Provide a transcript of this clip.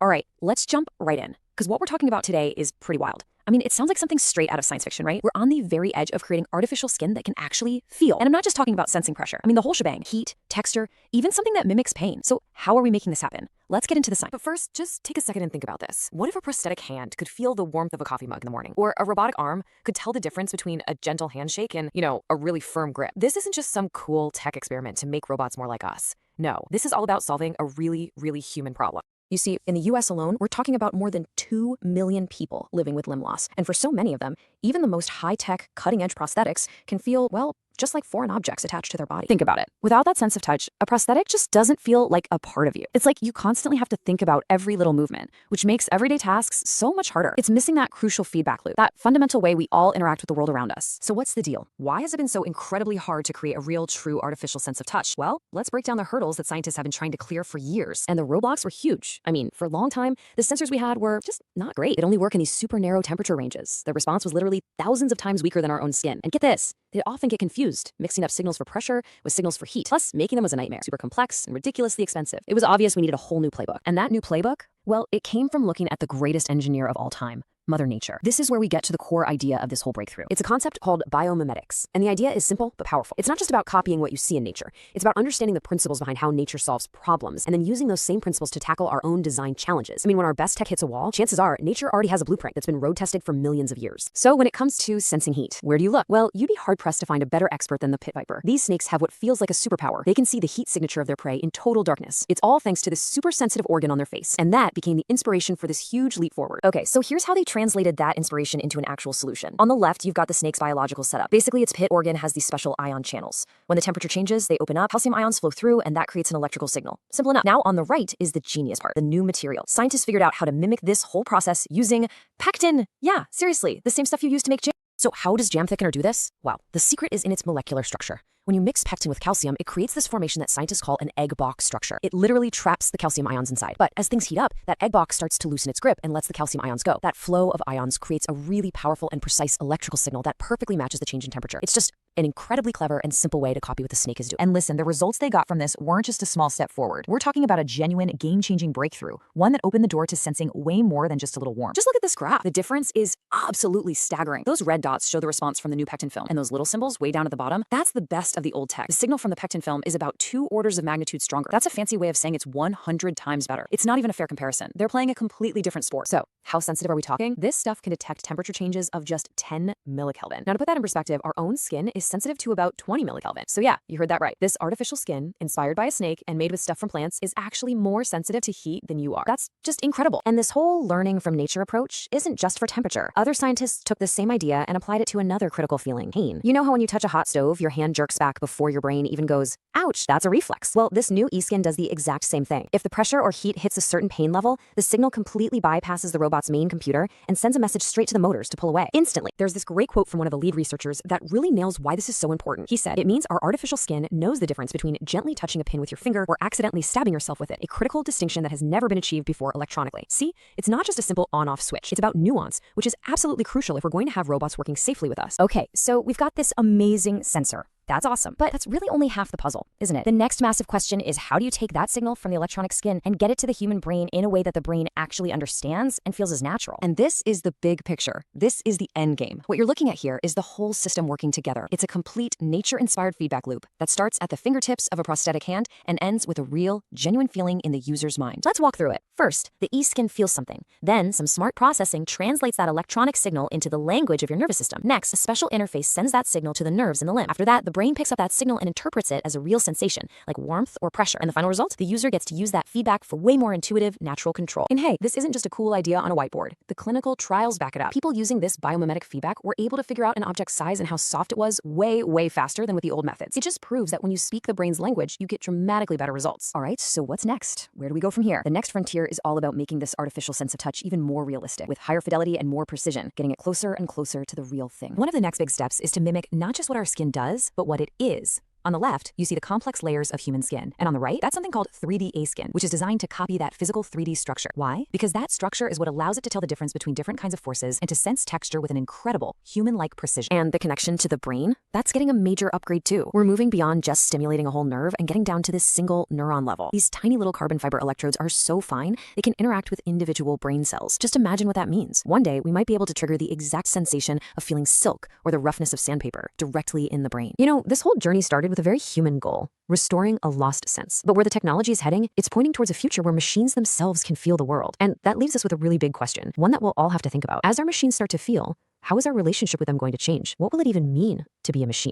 All right, let's jump right in, because what we're talking about today is pretty wild. I mean, it sounds like something straight out of science fiction, right? We're on the very edge of creating artificial skin that can actually feel. And I'm not just talking about sensing pressure. I mean, the whole shebang: heat, texture, even something that mimics pain. So how are we making this happen? Let's get into the science. But first, just take a second and think about this. What if a prosthetic hand could feel the warmth of a coffee mug in the morning? Or a robotic arm could tell the difference between a gentle handshake and, a really firm grip? This isn't just some cool tech experiment to make robots more like us. No, this is all about solving a really, really human problem. You see, in the US alone, we're talking about more than 2 million people living with limb loss. And for so many of them, even the most high-tech, cutting-edge prosthetics can feel, well, just like foreign objects attached to their body. Think about it. Without that sense of touch, a prosthetic just doesn't feel like a part of you. It's like you constantly have to think about every little movement, which makes everyday tasks so much harder. It's missing that crucial feedback loop, that fundamental way we all interact with the world around us. So what's the deal? Why has it been so incredibly hard to create a real, true artificial sense of touch? Well, let's break down the hurdles that scientists have been trying to clear for years. And the roadblocks were huge. I mean, for a long time, the sensors we had were just not great. They'd only work in these super narrow temperature ranges. The response was literally thousands of times weaker than our own skin. And get this, they'd often get confused, mixing up signals for pressure with signals for heat. Plus, making them was a nightmare, super complex and ridiculously expensive. It was obvious we needed a whole new playbook. And that new playbook, well, it came from looking at the greatest engineer of all time, Mother Nature. This is where we get to the core idea of this whole breakthrough. It's a concept called biomimetics, and the idea is simple but powerful. It's not just about copying what you see in nature. It's about understanding the principles behind how nature solves problems, and then using those same principles to tackle our own design challenges. I mean, when our best tech hits a wall, chances are nature already has a blueprint that's been road tested for millions of years. So when it comes to sensing heat, where do you look? Well, you'd be hard-pressed to find a better expert than the pit viper. These snakes have what feels like a superpower. They can see the heat signature of their prey in total darkness. It's all thanks to this super sensitive organ on their face, and that became the inspiration for this huge leap forward. Okay, so here's how they translated that inspiration into an actual solution. On the left, you've got the snake's biological setup. Basically, its pit organ has these special ion channels. When the temperature changes, they open up, calcium ions flow through, and that creates an electrical signal. Simple enough. Now, on the right is the genius part, the new material. Scientists figured out how to mimic this whole process using pectin. Yeah, seriously, the same stuff you use to make jam. So how does jam thickener do this? Well, the secret is in its molecular structure. When you mix pectin with calcium, it creates this formation that scientists call an egg box structure. It literally traps the calcium ions inside. But as things heat up, that egg box starts to loosen its grip and lets the calcium ions go. That flow of ions creates a really powerful and precise electrical signal that perfectly matches the change in temperature. It's just an incredibly clever and simple way to copy what the snake is doing. And listen, the results they got from this weren't just a small step forward. We're talking about a genuine game-changing breakthrough, one that opened the door to sensing way more than just a little warmth. Just look at this graph. The difference is absolutely staggering. Those red dots show the response from the new pectin film, and those little symbols way down at the bottom, that's the best of the old tech. The signal from the pectin film is about 2 orders of magnitude stronger. That's a fancy way of saying it's 100 times better. It's not even a fair comparison. They're playing a completely different sport. So, how sensitive are we talking? This stuff can detect temperature changes of just 10 millikelvin. Now, to put that in perspective, our own skin is sensitive to about 20 millikelvin. So yeah, you heard that right. This artificial skin, inspired by a snake and made with stuff from plants, is actually more sensitive to heat than you are. That's just incredible. And this whole learning from nature approach isn't just for temperature. Other scientists took this same idea and applied it to another critical feeling: pain. You know how when you touch a hot stove, your hand jerks back before your brain even goes, ouch, that's a reflex. Well, this new e-skin does the exact same thing. If the pressure or heat hits a certain pain level, the signal completely bypasses the robot's main computer and sends a message straight to the motors to pull away instantly. There's this great quote from one of the lead researchers that really nails why this is so important. He said, "It means our artificial skin knows the difference between gently touching a pin with your finger or accidentally stabbing yourself with it, a critical distinction that has never been achieved before electronically." See, it's not just a simple on-off switch. It's about nuance, which is absolutely crucial if we're going to have robots working safely with us. Okay, so we've got this amazing sensor. That's awesome. But that's really only half the puzzle, isn't it? The next massive question is, how do you take that signal from the electronic skin and get it to the human brain in a way that the brain actually understands and feels as natural? And this is the big picture. This is the end game. What you're looking at here is the whole system working together. It's a complete nature-inspired feedback loop that starts at the fingertips of a prosthetic hand and ends with a real, genuine feeling in the user's mind. Let's walk through it. First, the e-skin feels something. Then, some smart processing translates that electronic signal into the language of your nervous system. Next, a special interface sends that signal to the nerves in the limb. After that, the brain picks up that signal and interprets it as a real sensation, like warmth or pressure. And the final result? The user gets to use that feedback for way more intuitive, natural control. And hey, this isn't just a cool idea on a whiteboard. The clinical trials back it up. People using this biomimetic feedback were able to figure out an object's size and how soft it was way, way faster than with the old methods. It just proves that when you speak the brain's language, you get dramatically better results. All right, so what's next? Where do we go from here? The next frontier is all about making this artificial sense of touch even more realistic, with higher fidelity and more precision, getting it closer and closer to the real thing. One of the next big steps is to mimic not just what our skin does, but what it is. On the left, you see the complex layers of human skin. And on the right, that's something called 3D skin, which is designed to copy that physical 3D structure. Why? Because that structure is what allows it to tell the difference between different kinds of forces and to sense texture with an incredible human-like precision. And the connection to the brain? That's getting a major upgrade too. We're moving beyond just stimulating a whole nerve and getting down to this single neuron level. These tiny little carbon fiber electrodes are so fine, they can interact with individual brain cells. Just imagine what that means. One day, we might be able to trigger the exact sensation of feeling silk or the roughness of sandpaper directly in the brain. You know, this whole journey started with a very human goal: restoring a lost sense. But where the technology is heading, it's pointing towards a future where machines themselves can feel the world. And that leaves us with a really big question, one that we'll all have to think about. As our machines start to feel, how is our relationship with them going to change? What will it even mean to be a machine?